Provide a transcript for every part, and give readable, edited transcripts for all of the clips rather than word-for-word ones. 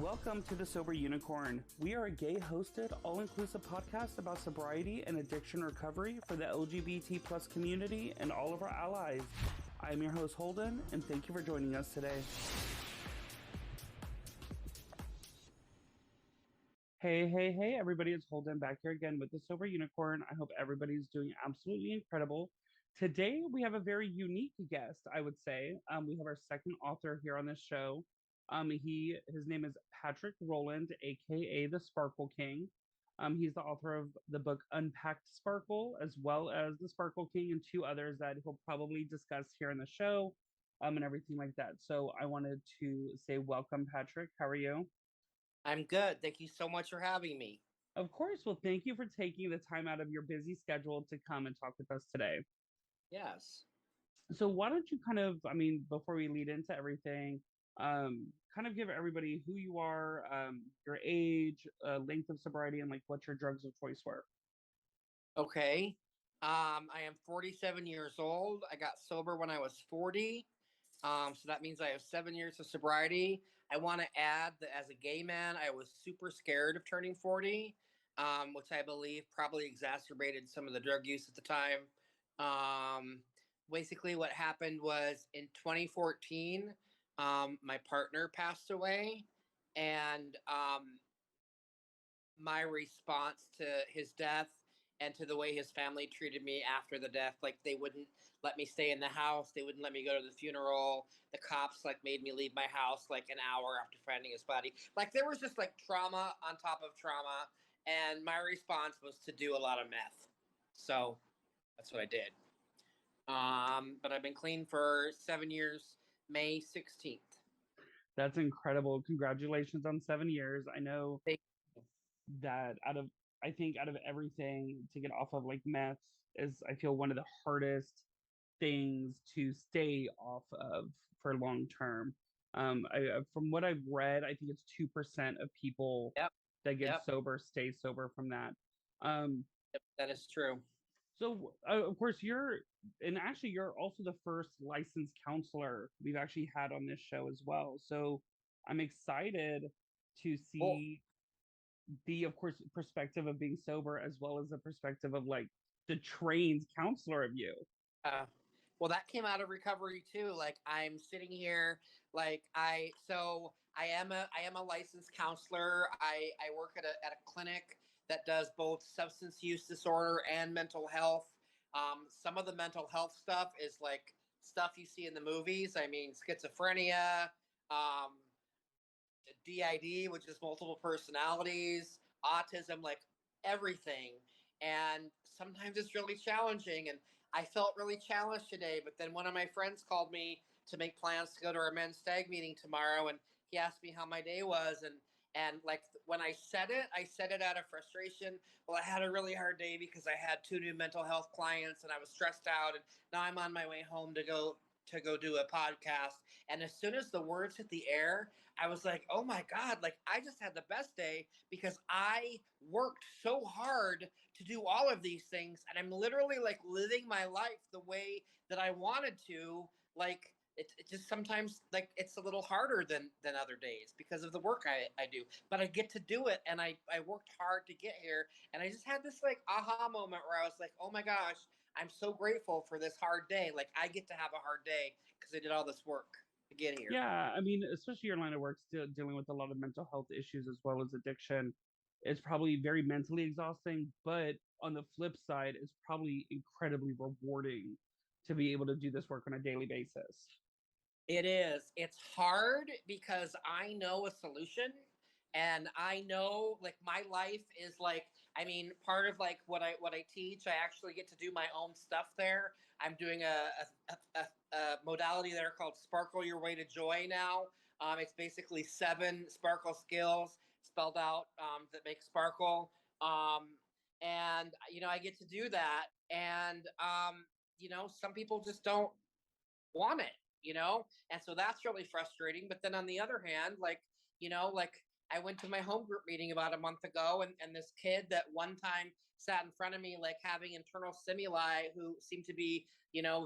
Welcome to The Sober Unicorn. We are a gay-hosted, all-inclusive podcast about sobriety and addiction recovery for the LGBT plus community and all of our allies. I am your host, Holden, and thank you for joining us today. Hey, everybody, it's Holden back here again with The Sober Unicorn. I hope everybody's doing absolutely incredible. Today, we have a very unique guest, I would say. We have our second author here on this show. His name is Patrick Rowland, aka the Sparkle King. He's the author of the book Unpacked Sparkle, as well as the Sparkle King and two others that he'll probably discuss here in the show, and everything like that. So I wanted to say welcome, Patrick. How are you? I'm good. Thank you so much for having me. Of course. Well, thank you for taking the time out of your busy schedule to come and talk with us today. Yes. So why don't you before we lead into everything, kind of give everybody who you are, your age, length of sobriety, and like what your drugs of choice were. Okay. I am 47 years old. I got sober when I was 40. So that means I have 7 years of sobriety. I want to add that as a gay man, I was super scared of turning 40, which I believe probably exacerbated some of the drug use at the time. Basically, what happened was in 2014, my partner passed away, and my response to his death and to the way his family treated me after the death, like they wouldn't let me stay in the house, they wouldn't let me go to the funeral, the cops like made me leave my house like an hour after finding his body. Like there was just like trauma on top of trauma, and my response was to do a lot of meth. So that's what I did. But I've been clean for 7 years, May 16th. That's incredible. Congratulations on 7 years. I know Thank that I think out of everything to get off of like meth is, I feel, one of the hardest things to stay off of for long term. From what I've read, I think it's 2% of people Yep. that get Yep. sober stay sober from that. Um, Yep. That is true. so of course you're also the first licensed counselor we've actually had on this show as well. So I'm excited to Well, see the, of course, perspective of being sober as well as the perspective of like the trained counselor of you. Uh, well, that came out of recovery too. Like I'm sitting here, like I am a licensed counselor. I work at a clinic that does both substance use disorder and mental health. Some of the mental health stuff is like stuff you see in the movies. I mean, schizophrenia, um, DID, which is multiple personalities, autism, like everything. And sometimes it's really challenging. And I felt really challenged today. But then one of my friends called me to make plans to go to our men's stag meeting tomorrow. And he asked me how my day was. And like when I said it out of frustration. Well, I had a really hard day because I had two new mental health clients and I was stressed out. And now I'm on my way home to go do a podcast. And as soon as the words hit the air, I was like, oh my God, like I just had the best day because I worked so hard to do all of these things. And I'm literally like living my life the way that I wanted to. Like, it just sometimes like it's a little harder than other days because of the work I do. But I get to do it and I worked hard to get here. And I just had this like aha moment where I was like, oh my gosh, I'm so grateful for this hard day. Like I get to have a hard day because I did all this work to get here. Yeah, especially your line of work, still dealing with a lot of mental health issues as well as addiction. It's probably very mentally exhausting, but on the flip side, it's probably incredibly rewarding to be able to do this work on a daily basis. It is. It's hard because I know a solution and I know like my life is like I mean part of like what I teach I actually get to do my own stuff there. I'm doing a modality there called Sparkle Your Way to Joy now. It's basically 7 sparkle skills spelled out that make sparkle. And I get to do that and some people just don't want it, and so that's really frustrating. But then on the other hand, like I went to my home group meeting about a month ago, and this kid that one time sat in front of me, like having internal stimuli, who seemed to be,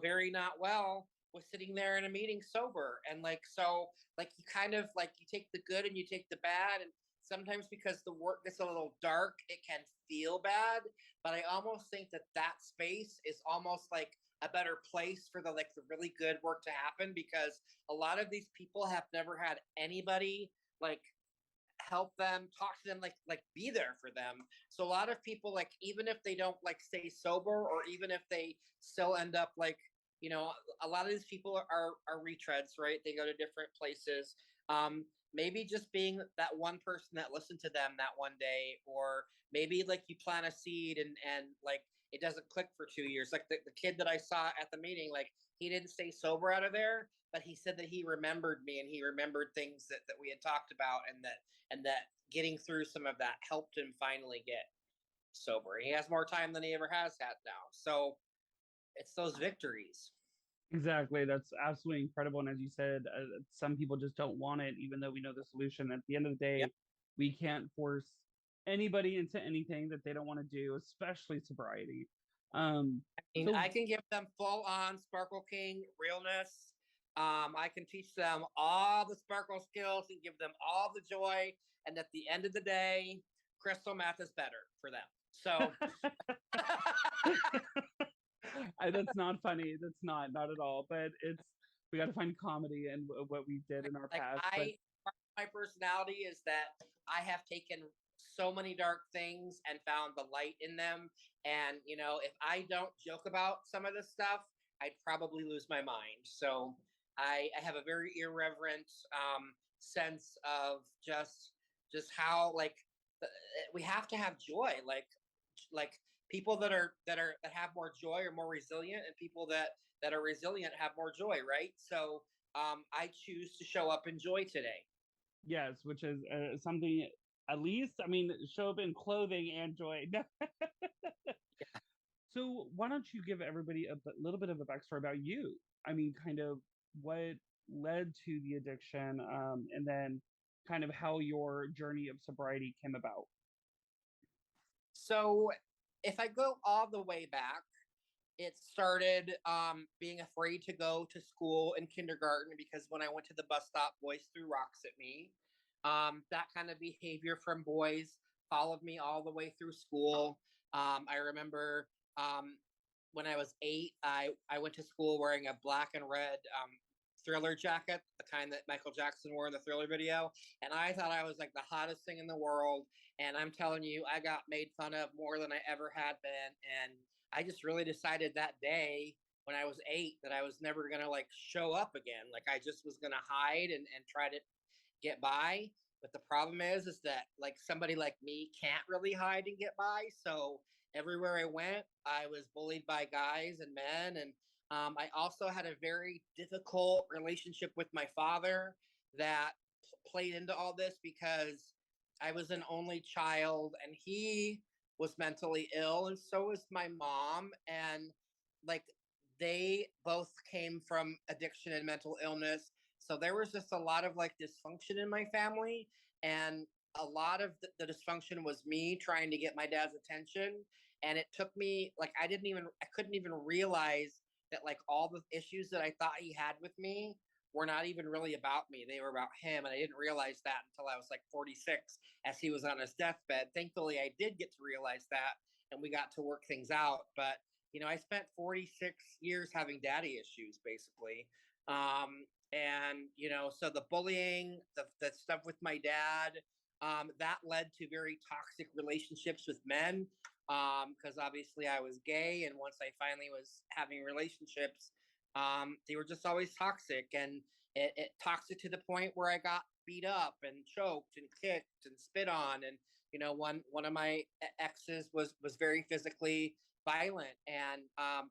very not well. was sitting there in a meeting sober. And like, so like you kind of like you take the good and you take the bad. And sometimes because the work gets a little dark, it can feel bad. But I almost think that that space is almost like a better place for the like the really good work to happen, because a lot of these people have never had anybody like help them, talk to them, like be there for them. So a lot of people, like, even if they don't like stay sober, or even if they still end up like, a lot of these people are retreads, right? They go to different places. Maybe just being that one person that listened to them that one day, or maybe like you plant a seed and like it doesn't click for 2 years. Like the kid that I saw at the meeting, like he didn't stay sober out of there, but he said that he remembered me and he remembered things that we had talked about, and that getting through some of that helped him finally get sober. He has more time than he ever has had now. So it's those victories. Exactly. That's absolutely incredible. And as you said, some people just don't want it, even though we know the solution. At the end of the Yep. day, we can't force anybody into anything that they don't want to do, especially sobriety. Um, I mean, so I can give them full on Sparkle King realness. I can teach them all the sparkle skills and give them all the joy. And at the end of the day, crystal meth is better for them. So that's not funny. That's not at all. But it's we got to find comedy in what we did in our like past. But I my personality is that I have taken so many dark things and found the light in them. And if I don't joke about some of this stuff, I'd probably lose my mind. So I have a very irreverent sense of just how like we have to have joy. Like people that have more joy are more resilient, and people that are resilient have more joy, right? So I choose to show up in joy today. yes, which is something at least. I mean, show up in clothing and joy. So why don't you give everybody a little bit of a backstory about you? I mean, kind of what led to the addiction, and then kind of how your journey of sobriety came about. So if I go all the way back, it started being afraid to go to school in kindergarten, because when I went to the bus stop, boys threw rocks at me. That kind of behavior from boys followed me all the way through school. I remember um, when I was 8, I went to school wearing a black and red Thriller jacket, the kind that Michael Jackson wore in the Thriller video. And I thought I was like the hottest thing in the world. And I'm telling you, I got made fun of more than I ever had been. And I just really decided that day when I was 8 that I was never going to like show up again. Like I just was going to hide and try to get by. But the problem is that like somebody like me can't really hide and get by. So everywhere I went, I was bullied by guys and men. And I also had a very difficult relationship with my father that played into all this, because I was an only child and he was mentally ill, and so was my mom. And like they both came from addiction and mental illness. So there was just a lot of like dysfunction in my family. And a lot of the dysfunction was me trying to get my dad's attention. And it took me like I couldn't even realize that like all the issues that I thought he had with me were not even really about me. They were about him. And I didn't realize that until I was like 46 as he was on his deathbed. Thankfully, I did get to realize that and we got to work things out. But, I spent 46 years having daddy issues basically. So the bullying, the stuff with my dad, that led to very toxic relationships with men, because obviously I was gay, and once I finally was having relationships, they were just always toxic, and it toxic to the point where I got beat up and choked and kicked and spit on. And one of my exes was very physically violent, and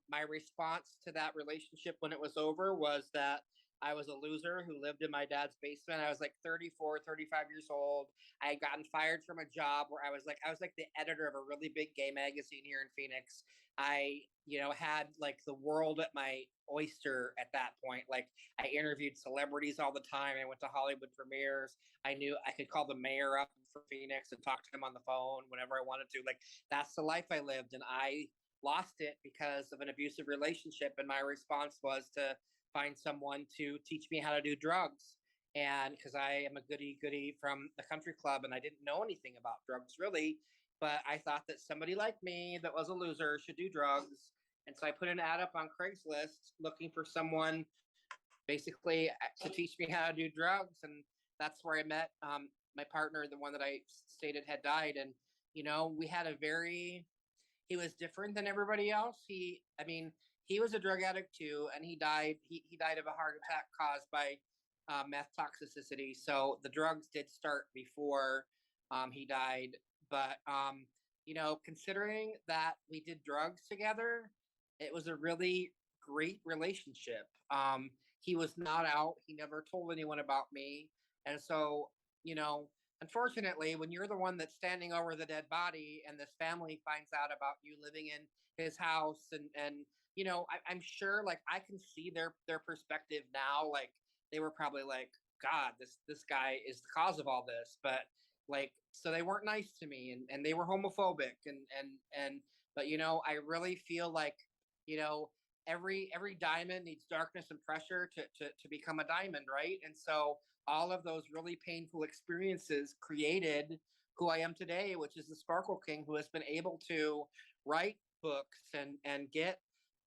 my response to that relationship when it was over was that I was a loser who lived in my dad's basement. I was like 34, 35 years old. I had gotten fired from a job where I was like the editor of a really big gay magazine here in Phoenix. I, had like the world at my oyster at that point. Like I interviewed celebrities all the time. I went to Hollywood premieres. I knew I could call the mayor up for Phoenix and talk to him on the phone whenever I wanted to. Like that's the life I lived, and I lost it because of an abusive relationship. And my response was to find someone to teach me how to do drugs. And because I am a goody from the country club and I didn't know anything about drugs really, but I thought that somebody like me that was a loser should do drugs. And so I put an ad up on Craigslist looking for someone basically to teach me how to do drugs. And that's where I met my partner, the one that I stated had died. And, we had he was different than everybody else. I mean, he was a drug addict too, and he died. He died of a heart attack caused by meth toxicity. So the drugs did start before he died. But considering that we did drugs together, it was a really great relationship. He was not out. He never told anyone about me, and so you know unfortunately, when you're the one that's standing over the dead body and this family finds out about you living in his house and I'm sure like I can see their perspective now. Like they were probably like, God, this guy is the cause of all this. But like so they weren't nice to me and they were homophobic and but I really feel like, you know, every diamond needs darkness and pressure to become a diamond, right? And so all of those really painful experiences created who I am today, which is the Sparkle King, who has been able to write books and get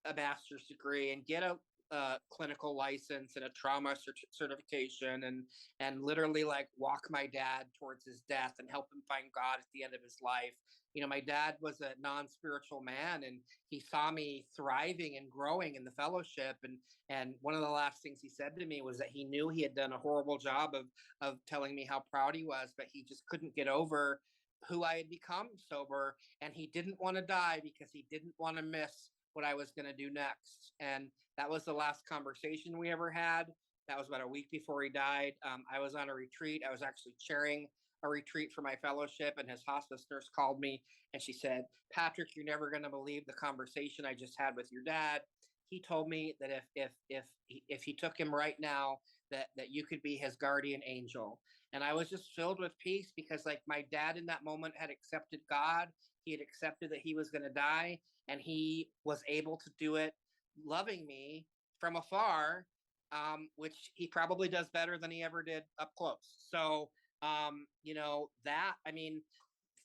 a master's degree and get a clinical license and a trauma certification and literally like walk my dad towards his death and help him find God at the end of his life. My dad was a non-spiritual man and he saw me thriving and growing in the fellowship. And one of the last things he said to me was that he knew he had done a horrible job of telling me how proud he was, but he just couldn't get over who I had become sober. And he didn't want to die because he didn't want to miss what I was going to do next. And that was the last conversation we ever had. That was about a week before he died. I was on a retreat. I was actually chairing a retreat for my fellowship, and his hospice nurse called me and she said, Patrick, you're never going to believe the conversation I just had with your dad. He told me that if he took him right now, that you could be his guardian angel. And I was just filled with peace because like my dad in that moment had accepted God. He had accepted that he was going to die, and he was able to do it loving me from afar, which he probably does better than he ever did up close. So, that, I mean,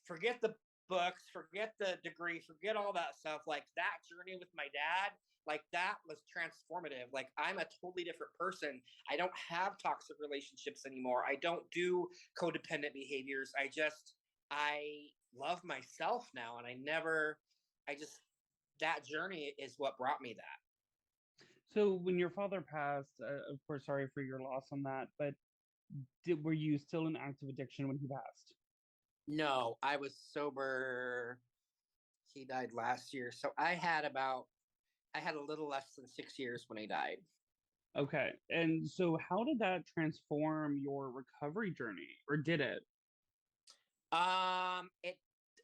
forget the books, forget the degree, forget all that stuff. Like that journey with my dad, like that was transformative. Like I'm a totally different person. I don't have toxic relationships anymore. I don't do codependent behaviors. I love myself now. And I just, that journey is what brought me that. So when your father passed, of course, sorry for your loss on that, but were you still in active addiction when he passed? No, I was sober. He died last year. So I had a little less than 6 years when he died. Okay. And so how did that transform your recovery journey, or did it? It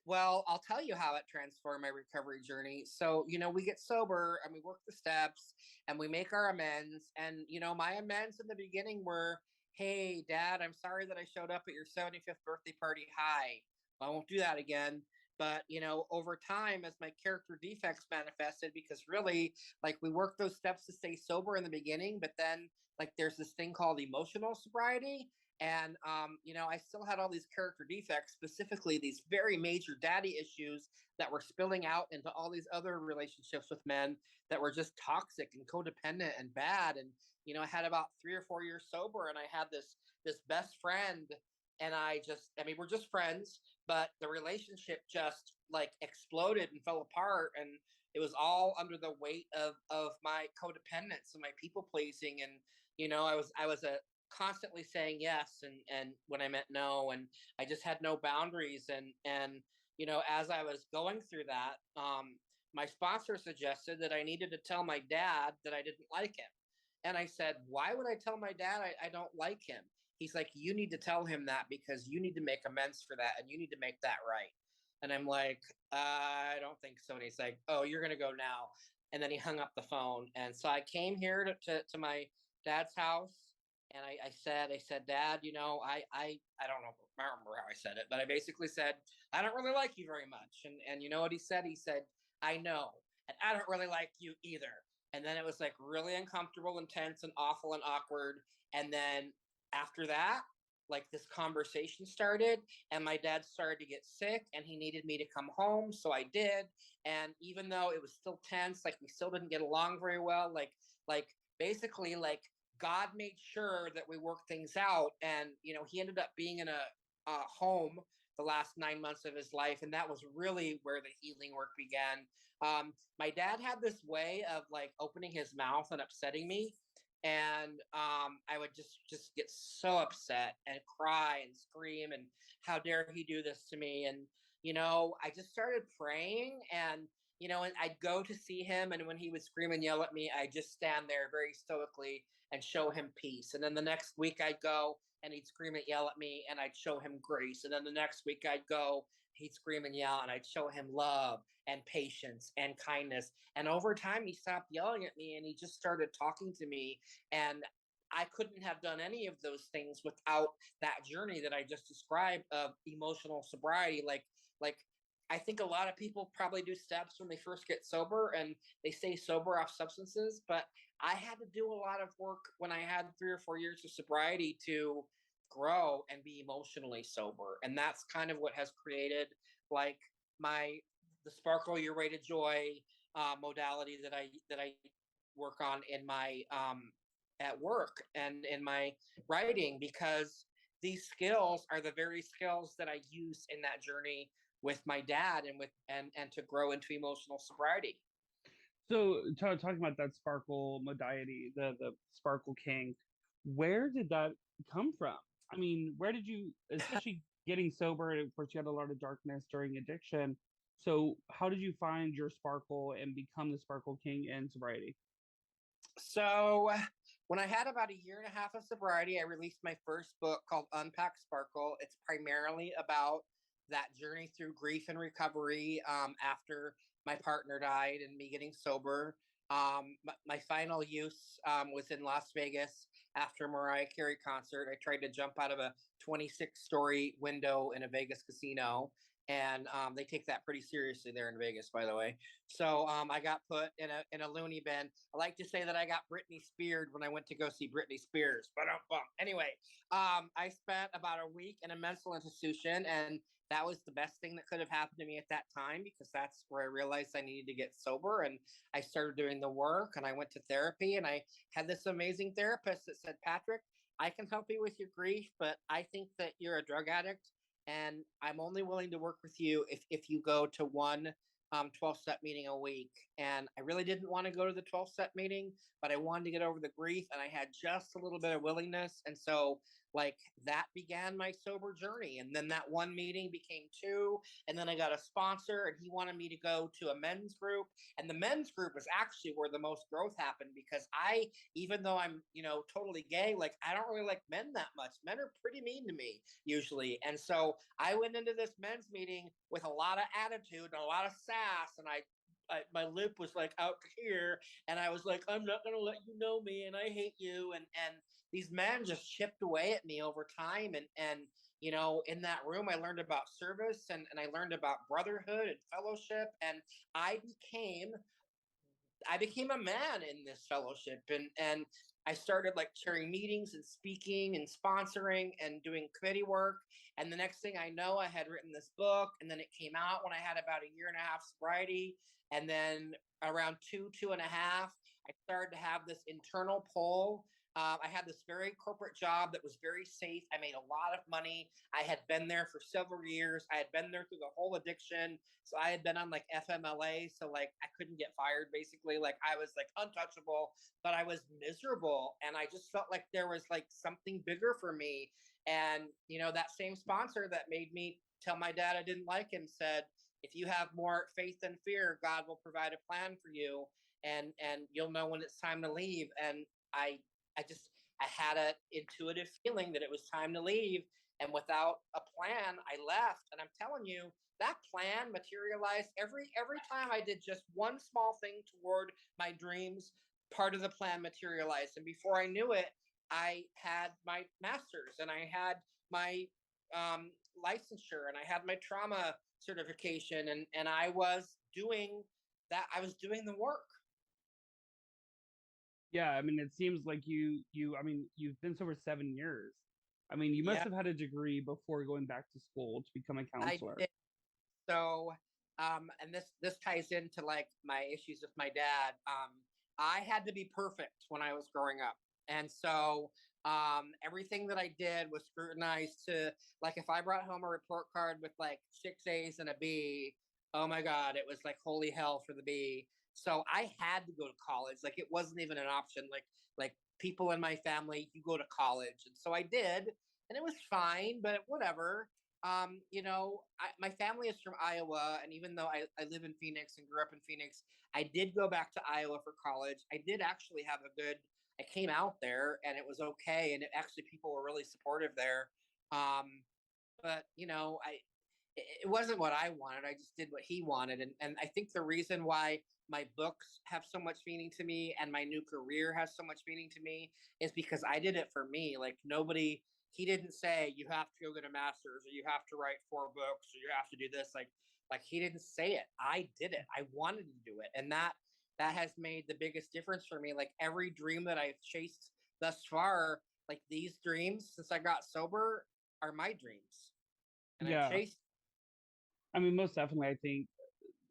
well, I'll tell you how it transformed my recovery journey. So, we get sober and we work the steps and we make our amends. And, my amends in the beginning were, hey, Dad, I'm sorry that I showed up at your 75th birthday party high. I won't do that again. But, over time, as my character defects manifested, because really, like, we work those steps to stay sober in the beginning, but then, like, there's this thing called emotional sobriety. And I still had all these character defects, specifically these very major daddy issues that were spilling out into all these other relationships with men that were just toxic and codependent and bad. And I had about 3 or 4 years sober, and I had this best friend, and I mean, we're just friends, but the relationship just like exploded and fell apart, and it was all under the weight of my codependence and my people pleasing. And I was a constantly saying yes and when I meant no, and I just had no boundaries. And as I was going through that, my sponsor suggested that I needed to tell my dad that I didn't like him. And I said, why would I tell my dad I don't like him? He's like, you need to tell him that because you need to make amends for that and you need to make that right. And I'm like, I don't think so. And he's like, oh, you're going to go now. And then he hung up the phone. And so I came here to my dad's house. And I said, Dad, I don't know, I don't remember how I said it, but I basically said, I don't really like you very much. And you know what he said? He said, I know, and I don't really like you either. And then it was like really uncomfortable and tense and awful and awkward. And then after that, like this conversation started, and my dad started to get sick and he needed me to come home. So I did. And even though it was still tense, like we still didn't get along very well, like basically like God made sure that we worked things out. And, he ended up being in a home the last 9 months of his life. And that was really where the healing work began. My dad had this way of like opening his mouth and upsetting me. And I would just get so upset and cry and scream and how dare he do this to me. And I just started praying, and I'd go to see him, and when he would scream and yell at me, I'd just stand there very stoically and show him peace. And then the next week I'd go and he'd scream and yell at me, and I'd show him grace. And then the next week I'd go, he'd scream and yell, and I'd show him love and patience and kindness. And over time, he stopped yelling at me and he just started talking to me. And I couldn't have done any of those things without that journey that I just described of emotional sobriety. Like I think a lot of people probably do steps when they first get sober and they stay sober off substances, but I had to do a lot of work when I had 3 or 4 years of sobriety to grow and be emotionally sober. And that's kind of what has created like my the sparkle your way to joy modality that I work on in my at work and in my writing, because these skills are the very skills that I use in that journey with my dad and with and to grow into emotional sobriety. So, talking about that sparkle modality, the Sparkle King, where did that come from? I mean, where did you, especially getting sober, and of course, you had a lot of darkness during addiction. So, how did you find your sparkle and become the Sparkle King in sobriety? So when I had about a year and a half of sobriety, I released my first book called Unpack Sparkle. It's primarily about that journey through grief and recovery after my partner died and me getting sober. My final use was in Las Vegas after a Mariah Carey concert. I tried to jump out of a 26-story window in a Vegas casino. And they take that pretty seriously there in Vegas, by the way. So I got put in a loony bin. I like to say that I got Britney Speared when I went to go see Britney Spears. But anyway, I spent about a week in a mental institution, and that was the best thing that could have happened to me at that time, because that's where I realized I needed to get sober. And I started doing the work, and I went to therapy, and I had this amazing therapist that said, Patrick, I can help you with your grief, but I think that you're a drug addict, and I'm only willing to work with you if you go to one 12-step meeting a week. And I really didn't want to go to the 12-step meeting, but I wanted to get over the grief, and I had just a little bit of willingness. And so, like, that began my sober journey. And then that one meeting became two. And then I got a sponsor, and he wanted me to go to a men's group. And the men's group is actually where the most growth happened, because even though I'm, totally gay, like, I don't really like men that much. Men are pretty mean to me usually. And so I went into this men's meeting with a lot of attitude and a lot of sass, and my lip was like out here, and I was like, I'm not gonna let you know me, and I hate you, and these men just chipped away at me over time, and in that room I learned about service, and I learned about brotherhood and fellowship, and I became I became a man in this fellowship, and I started like chairing meetings and speaking and sponsoring and doing committee work. And the next thing I know, I had written this book, and then it came out when I had about a year and a half sobriety. And then around two and a half, I started to have this internal pull. I had this very corporate job that was very safe. I made a lot of money. I had been there for several years. I had been there through the whole addiction. So I had been on like FMLA. So like I couldn't get fired basically. Like I was like untouchable, but I was miserable. And I just felt like there was like something bigger for me. And, that same sponsor that made me tell my dad I didn't like him said, if you have more faith than fear, God will provide a plan for you, and you'll know when it's time to leave. And I I just I had an intuitive feeling that it was time to leave. And without a plan, I left. And I'm telling you, that plan materialized every time I did just one small thing toward my dreams. Part of the plan materialized, and before I knew it, I had my master's, and I had my licensure, and I had my trauma certification, and I was doing that. I was doing the work. Yeah, I mean, it seems like I mean, you've been sober 7 years. I mean, you must Yeah, have had a degree before going back to school to become a I counselor. did. So, and this ties into like my issues with my dad. I had to be perfect when I was growing up, and so everything that I did was scrutinized to like if I brought home a report card with like 6 A's and a B, oh my god, it was like holy hell for the B. So I had to go to college. Like it wasn't even an option. Like people in my family, you go to college, and so I did, and it was fine, but whatever. My family is from Iowa, and even though I live in Phoenix and grew up in Phoenix, I did go back to Iowa for college. I did actually have a good. I came out there, and it was okay, and actually people were really supportive there. But I it wasn't what I wanted. I just did what he wanted, and I think the reason why my books have so much meaning to me and my new career has so much meaning to me is because I did it for me. Like nobody he didn't say you have to go get a master's or you have to write 4 books or you have to do this like he didn't say it. I did it. I wanted to do it. And that has made the biggest difference for me. Like every dream that I've chased thus far, like these dreams since I got sober are my dreams. And I've Yeah, chased. I mean, most definitely, I think,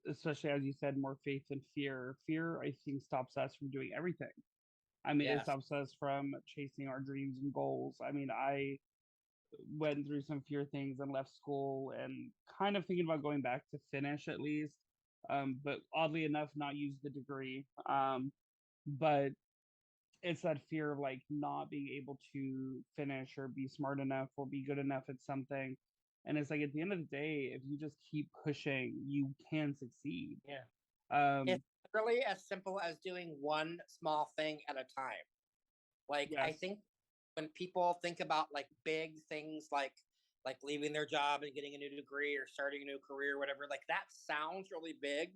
especially as you said, more faith than fear. Fear, I think, stops us from doing everything. I mean, it Yes. stops us from chasing our dreams and goals. I mean, I went through some fear things and left school and kind of thinking about going back to finish at least. But oddly enough, not use the degree. But it's that fear of like not being able to finish or be smart enough or be good enough at something. And it's like at the end of the day, if you just keep pushing, you can succeed. Yeah. Um, It's really as simple as doing one small thing at a time. Like I yes, think when people think about like big things like leaving their job and getting a new degree or starting a new career or whatever, like that sounds really big.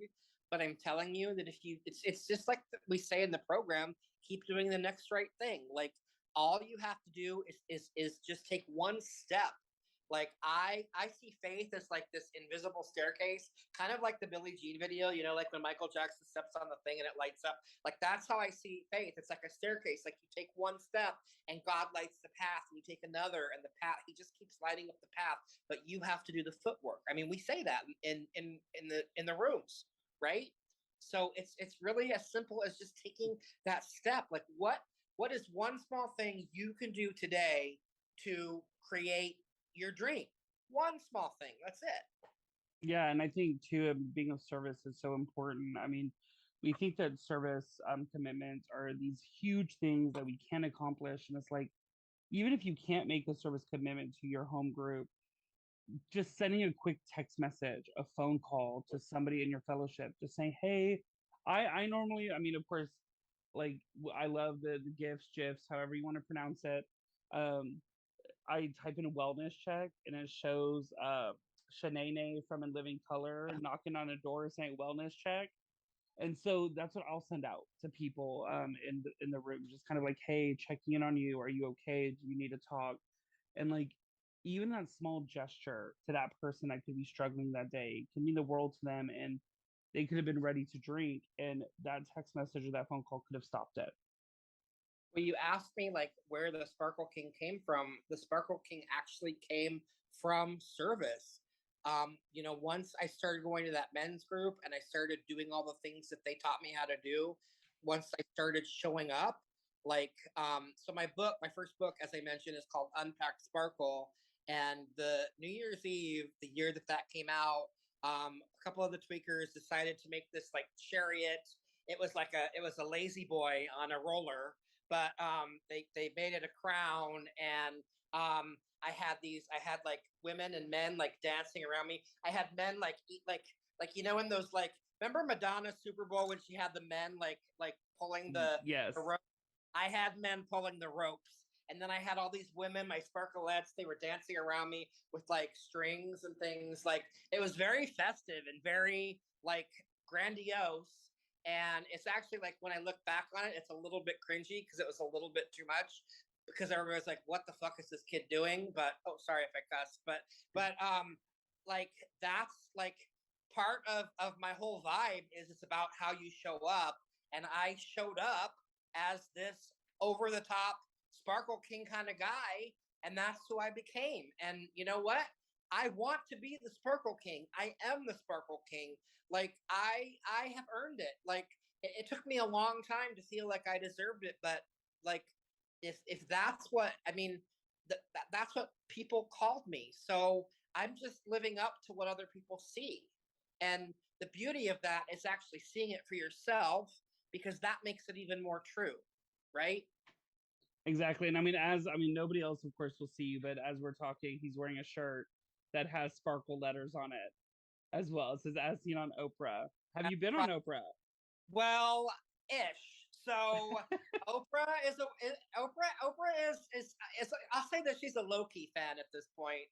But I'm telling you that if you it's just like we say in the program, keep doing the next right thing. Like all you have to do is just take one step. Like I see faith as like this invisible staircase, kind of like the Billie Jean video, like when Michael Jackson steps on the thing and it lights up. Like that's how I see faith. It's like a staircase. Like you take one step and God lights the path, and you take another, and the path he just keeps lighting up the path. But you have to do the footwork. I mean, we say that in the rooms, right? So it's really as simple as just taking that step. Like what is one small thing you can do today to create your dream? One small thing. That's it. yeah, and I think too, being of service is so important. I mean, we think that service commitments are these huge things that we can accomplish, and it's like even if you can't make a service commitment to your home group, just sending a quick text message, a phone call to somebody in your fellowship, just saying, "Hey, I normally, I mean, of course, like I love the gifs, gifs, however you want to pronounce it. Um, I type in a wellness check and it shows Shanae from In Living Color knocking on a door saying wellness check. And so that's what I'll send out to people in the room, just kind of like, hey, checking in on you. Are you okay? Do you need to talk? And like even that small gesture to that person that could be struggling that day can mean the world to them, and they could have been ready to drink, and that text message or that phone call could have stopped it. When you asked me like where the Sparkle King came from, the Sparkle King actually came from service. Once I started going to that men's group and I started doing all the things that they taught me how to do, once I started showing up, so my first book, as I mentioned, is called Unpacked Sparkle. And the New Year's Eve, the year that came out, a couple of the tweakers decided to make this like chariot. It was a lazy boy on a roller, but they made it a crown, and I had like women and men like dancing around me. I had men like eat like in those like remember Madonna's Super Bowl when she had the men like pulling Yes. the rope. I had men pulling the ropes. And then I had all these women, my sparklettes, they were dancing around me with like strings and things. Like it was very festive and very like grandiose. And it's actually like when I look back on it, it's a little bit cringy because it was a little bit too much. Because everybody's like, "What the fuck is this kid doing?" But oh, sorry if I cuss. But like that's like part of my whole vibe is it's about how you show up, and I showed up as this over the top Sparkle King kind of guy. And that's who I became. And you know what? I want to be the Sparkle King. I am the Sparkle King. Like I have earned it. Like it took me a long time to feel like I deserved it, but like if that's what I mean, that's what people called me. So I'm just living up to what other people see. And the beauty of that is actually seeing it for yourself because that makes it even more true, right? Exactly. And I mean, nobody else, of course, will see you, but as we're talking, he's wearing a shirt that has sparkle letters on it as well. It says, as seen on Oprah. Have you been on Oprah? Well, ish. So Oprah is I'll say that she's a low key fan at this point.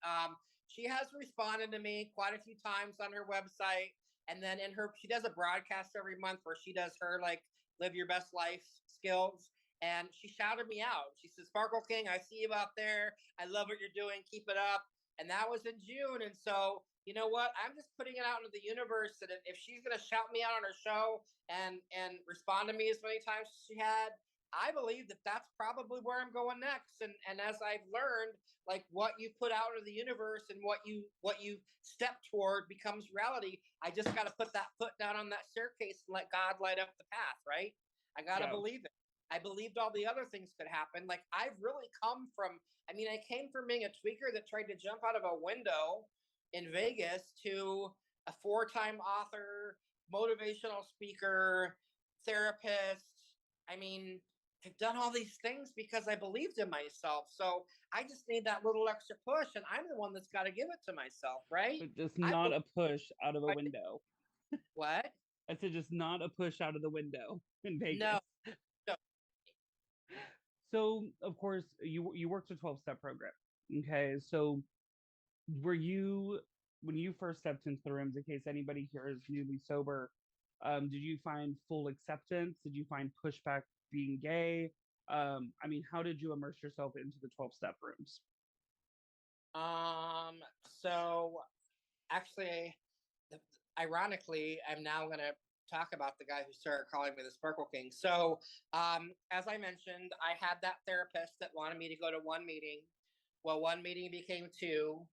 She has responded to me quite a few times on her website, and then she does a broadcast every month where she does her like live your best life skills. And she shouted me out. She said, "Sparkle King, I see you out there. I love what you're doing. Keep it up." And that was in June. And so, you know what? I'm just putting it out into the universe that if she's gonna shout me out on her show and respond to me as many times as she had, I believe that that's probably where I'm going next. And as I've learned, like what you put out of the universe and what you step toward becomes reality. I just got to put that foot down on that staircase and let God light up the path, right? I got to Yeah. believe it. I believed all the other things could happen. Like I've really come from, I mean, I came from being a tweaker that tried to jump out of a window in Vegas to a four-time author, motivational speaker, therapist. I mean, I've done all these things because I believed in myself. So I just need that little extra push, and I'm the one that's got to give it to myself, right? But just I not believe a push out of a I window. what? I said, just not a push out of the window in Vegas. No, no. So, of course, you worked a 12-step program. Okay. So, were you, when you first stepped into the rooms, in case anybody here is newly sober, did you find full acceptance? Did you find pushback being gay? I mean, how did you immerse yourself into the 12-step rooms? So actually, ironically, I'm now going to talk about the guy who started calling me the Sparkle King. So, as I mentioned, I had that therapist that wanted me to go to one meeting. Well, one meeting became two.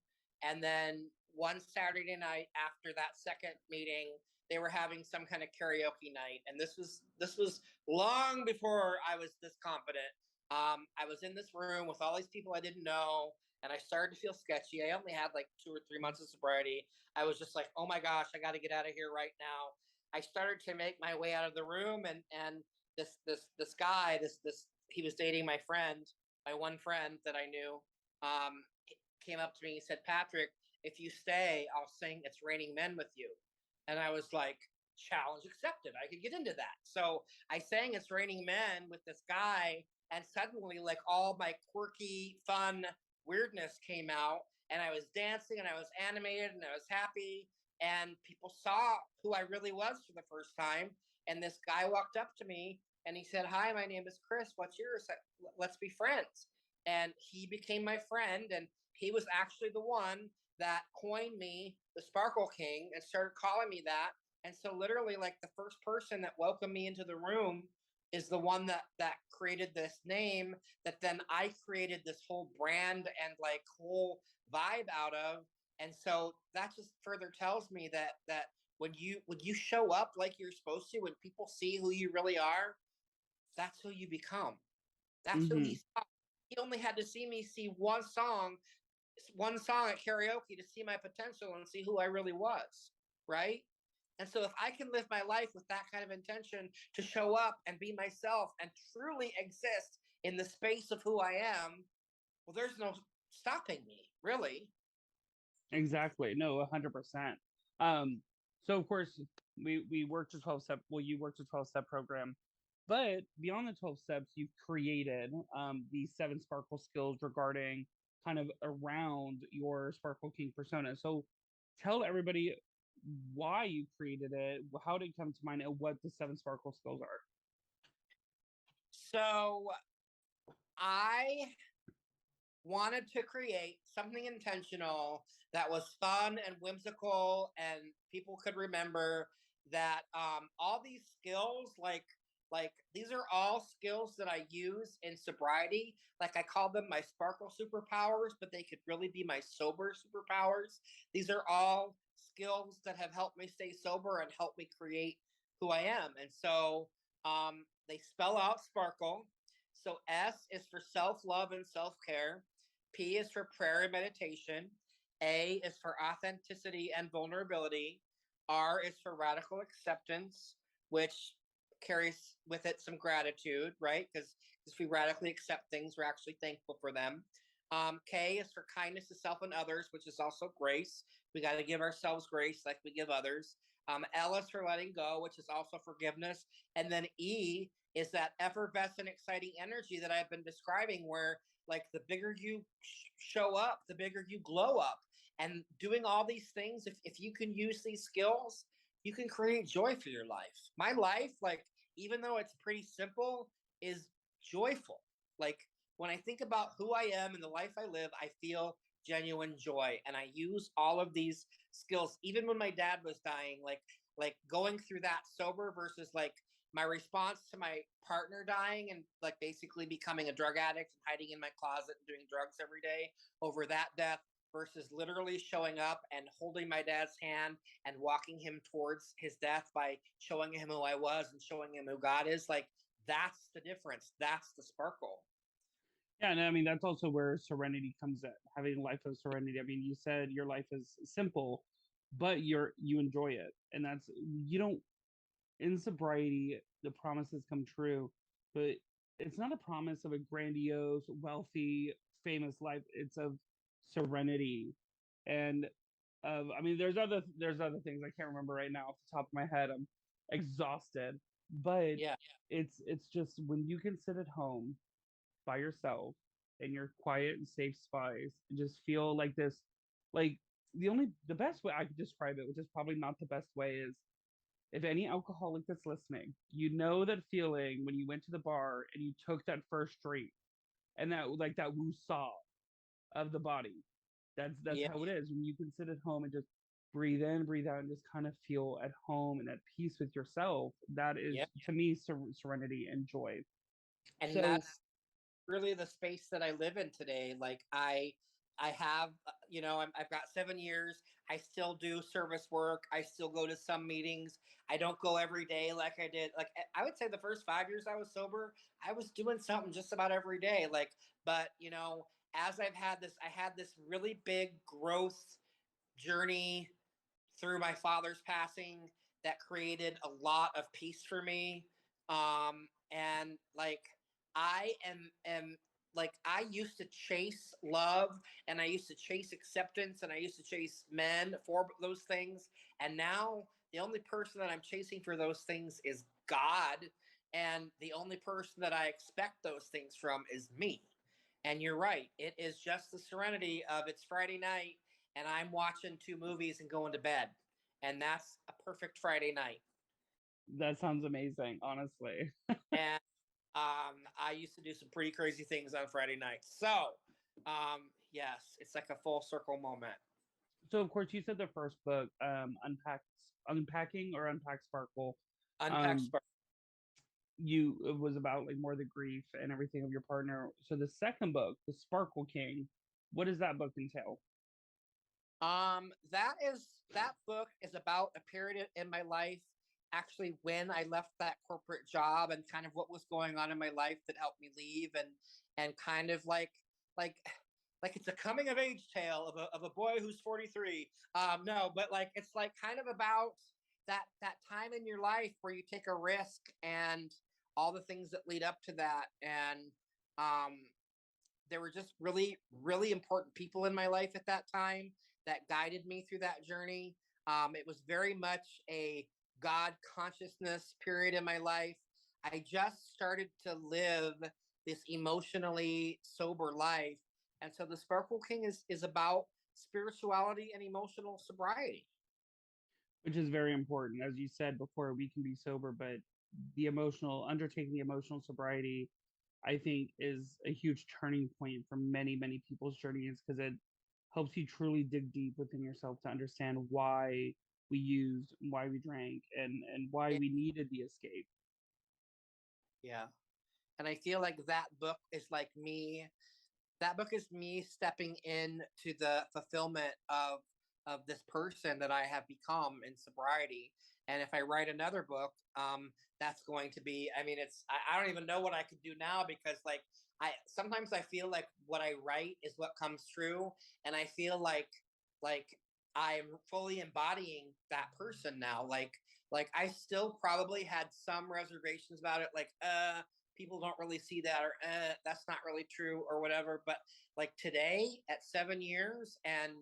And then one Saturday night after that second meeting, they were having some kind of karaoke night. And this was long before I was this confident. I was in this room with all these people I didn't know, and I started to feel sketchy. I only had like 2 or 3 months of sobriety. I was just like, oh my gosh, I got to get out of here right now. I started to make my way out of the room, and this guy, this he was dating my friend, my one friend that I knew, came up to me and said, "Patrick, if you stay, I'll sing 'It's Raining Men' with you." And I was like, challenge accepted. I could get into that. So I sang "It's Raining Men" with this guy, and suddenly, like all my quirky, fun weirdness came out, and I was dancing, and I was animated, and I was happy, and people saw who I really was for the first time. And this guy walked up to me and he said, "Hi, my name is Chris. What's yours? Let's be friends." And he became my friend, and he was actually the one that coined me the Sparkle King and started calling me that. And so literally like the first person that welcomed me into the room is the one that created this name that then I created this whole brand and like whole vibe out of. And so that just further tells me that when you show up like you're supposed to, when people see who you really are, that's who you become. That's who he Mm-hmm. saw. He only had to see me see one song at karaoke to see my potential and see who I really was, right? And so if I can live my life with that kind of intention to show up and be myself and truly exist in the space of who I am, well, there's no stopping me, really. Exactly. No, 100%. Um, so of course we worked a 12-step, well, you worked a 12-step program, but beyond the 12 steps, you've created these seven sparkle skills regarding kind of around your Sparkle King persona. So tell everybody why you created it, how did it come to mind, and what the seven sparkle skills are. So I wanted to create something intentional that was fun and whimsical and people could remember that all these skills like Like these are all skills that I use in sobriety. Like I call them my sparkle superpowers, but they could really be my sober superpowers. These are all skills that have helped me stay sober and help me create who I am. And so they spell out sparkle. So S is for self love and self care. P is for prayer and meditation. A is for authenticity and vulnerability. R is for radical acceptance, which carries with it some gratitude, right? Because if we radically accept things, we're actually thankful for them. K is for kindness to self and others, which is also grace. We got to give ourselves grace like we give others. L is for letting go, which is also forgiveness. And then E is that effervescent, exciting energy that I've been describing, where like the bigger you show up, the bigger you glow up. And doing all these things, if you can use these skills, you can create joy for your life. My life, like, even though it's pretty simple, is joyful. Like, when I think about who I am and the life I live, I feel genuine joy. And I use all of these skills, even when my dad was dying, like going through that sober versus like my response to my partner dying and like basically becoming a drug addict and hiding in my closet and doing drugs every day over that death versus literally showing up and holding my dad's hand and walking him towards his death by showing him who I was and showing him who God is. Like, that's the difference. That's the sparkle. Yeah, and I mean that's also where serenity comes in. Having a life of serenity. I mean, you said your life is simple, but you enjoy it, and that's you don't in sobriety. The promises come true, but it's not a promise of a grandiose, wealthy, famous life. It's of serenity, and I mean, there's other things I can't remember right now off the top of my head. I'm exhausted, but Yeah. it's just when you can sit at home by yourself in your quiet and safe space and just feel like this, like the best way I could describe it, which is probably not the best way, is if any alcoholic that's listening, you know that feeling when you went to the bar and you took that first drink and that like that woo-saw of the body. That's Yeah. how it is when you can sit at home and just breathe in, breathe out, and just kind of feel at home and at peace with yourself. That is Yeah. to me serenity and joy. And So that's really the space that I live in today. Like I have, I've got 7 years. I still do service work. I still go to some meetings. I don't go every day like I did. Like I would say the first 5 years I was sober, I was doing something just about every day. Like, but as I had this really big growth journey through my father's passing that created a lot of peace for me. And like I am like I used to chase love and I used to chase acceptance and I used to chase men for those things. And now the only person that I'm chasing for those things is God. And the only person that I expect those things from is me. And you're right. It is just the serenity of it's Friday night and I'm watching two movies and going to bed. And that's a perfect Friday night. that sounds amazing, honestly. And I used to do some pretty crazy things on Friday nights. So, yes, it's like a full circle moment. So of course you said the first book, unpacking or unpack sparkle. Unpack Um, Spark. you it was about like more the grief and everything of your partner. So the second book, The Sparkle King, what does that book entail? That book is about a period in my life, actually when I left that corporate job and kind of what was going on in my life that helped me leave and kind of like like it's a coming of age tale of a boy who's 43. No, but like it's like kind of about that time in your life where you take a risk and all the things that lead up to that. And um there were just really, really important people in my life at that time that guided me through that journey. It was very much a God consciousness period in my life. I just started to live this emotionally sober life. And so the Sparkle King is about spirituality and emotional sobriety. Which is very important. As you said before, we can be sober, but the emotional undertaking the emotional sobriety, I think, is a huge turning point for many, many people's journeys because it helps you truly dig deep within yourself to understand why we used, why we drank, and why Yeah, we needed the escape. Yeah. And I feel like that book is like me. That book is me stepping into the fulfillment of this person that I have become in sobriety. And if I write another book, that's going to be. I mean, I don't even know what I could do now because like I sometimes I feel like what I write is what comes true, and I feel like I'm fully embodying that person now. Like I still probably had some reservations about it, like people don't really see that, or that's not really true or whatever. But like today at 7 years and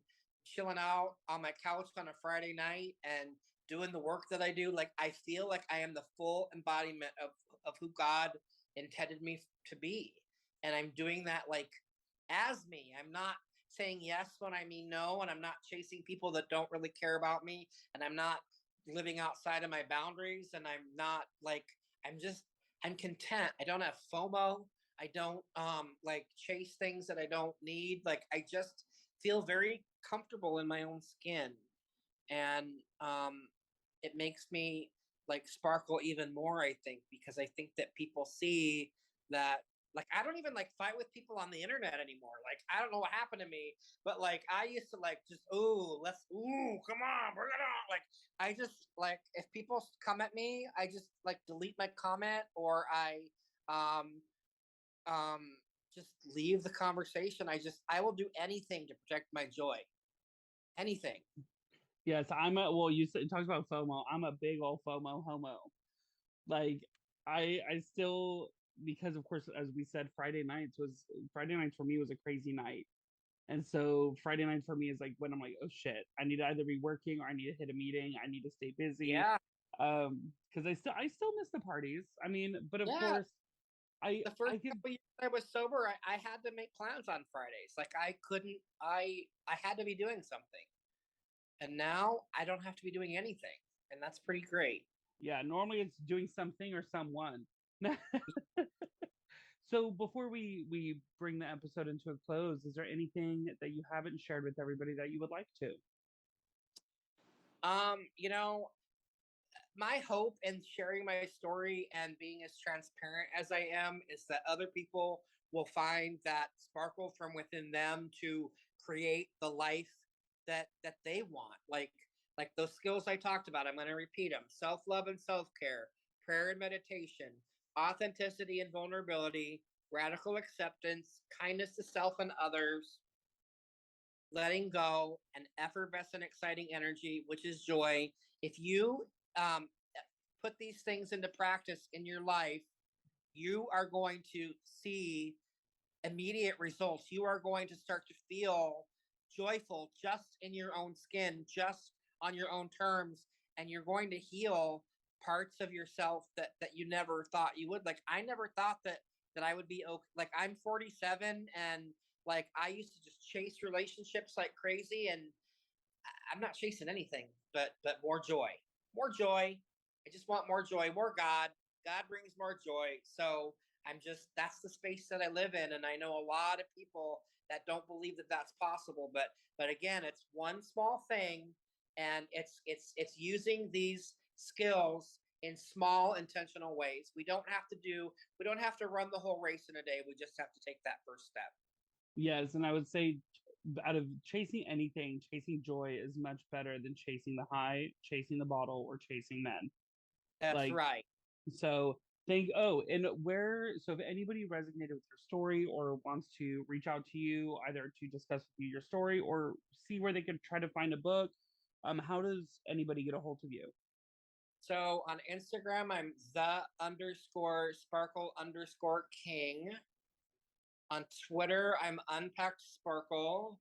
chilling out on my couch on a Friday night and doing the work that I do, like I feel like I am the full embodiment of who God intended me to be. And I'm doing that like as me. I'm not saying yes when I mean no, and I'm not chasing people that don't really care about me, and I'm not living outside of my boundaries, and I'm not like I'm just I'm content. I don't have FOMO. I don't like chase things that I don't need. Like I just feel very comfortable in my own skin, and it makes me like sparkle even more. I think because I think that people see that. Like I don't even like fight with people on the internet anymore. Like I don't know what happened to me, but like I used to like just come on, bring it on. Like I just like if people come at me, I just like delete my comment, or um um just leave the conversation. I will do anything to protect my joy. Anything. Yes, well, you said, talks about FOMO. I'm a big old FOMO homo. Like, I still, because of course, as we said, Friday nights for me was a crazy night. And so Friday night for me is like when I'm like, oh shit, I need to either be working or I need to hit a meeting. I need to stay busy. Yeah. Because I still miss the parties. I mean, but of Yeah. course, I The first I could. couple years I was sober, I had to make plans on Fridays. Like I couldn't I had to be doing something. And now I don't have to be doing anything. And that's pretty great. Yeah, normally it's doing something or someone. So before we bring the episode into a close, is there anything that you haven't shared with everybody that you would like to? You know, my hope in sharing my story and being as transparent as I am is that other people will find that sparkle from within them to create the life that they want. Like those skills I talked about, I'm going to repeat them: self-love and self-care, prayer and meditation, authenticity and vulnerability, radical acceptance, kindness to self and others, letting go, and effervescent, exciting energy, which is joy. If you um, put these things into practice in your life, you are going to see immediate results. You are going to start to feel joyful just in your own skin, just on your own terms, and you're going to heal parts of yourself that you never thought you would. Like I never thought that I would be okay. Like I'm 47 and like I used to just chase relationships like crazy, and I'm not chasing anything but more joy. More joy. I just want more joy, more God. God brings more joy. So I'm just that's the space that I live in, and I know a lot of people that don't believe that that's possible. But again, it's one small thing, and it's using these skills in small intentional ways. We don't have to run the whole race in a day. We just have to take that first step. Yes, and I would say out of chasing anything, chasing joy is much better than chasing the high, chasing the bottle, or chasing men. That's Like, right. so and if anybody resonated with your story or wants to reach out to you either to discuss with you your story or see where they could try to find a book, how does anybody get a hold of you? So on Instagram, I'm the underscore sparkle underscore king. On Twitter, I'm unpacked sparkle.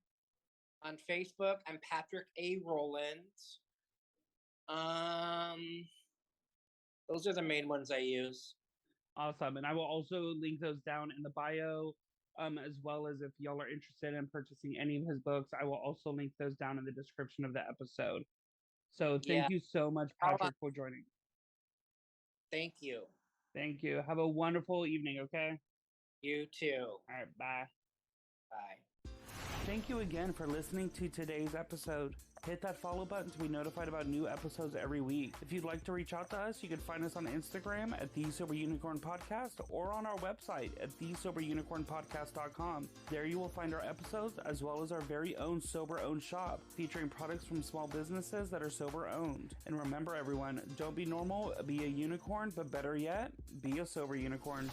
On Facebook, I'm Patrick A. Rowland. Um, those are the main ones I use. Awesome. And I will also link those down in the bio. As well as if y'all are interested in purchasing any of his books, I will also link those down in the description of the episode. So Yeah. thank you so much, Patrick, for joining. Thank you. Thank you. Have a wonderful evening, okay? You too. All right, bye. Bye. Thank you again for listening to today's episode. Hit that follow button to be notified about new episodes every week. If you'd like to reach out to us, you can find us on Instagram at The Sober Unicorn Podcast or on our website at thesoberunicornpodcast.com. There you will find our episodes as well as our very own sober-owned shop featuring products from small businesses that are sober-owned. And remember everyone, don't be normal, be a unicorn, but better yet, be a sober unicorn.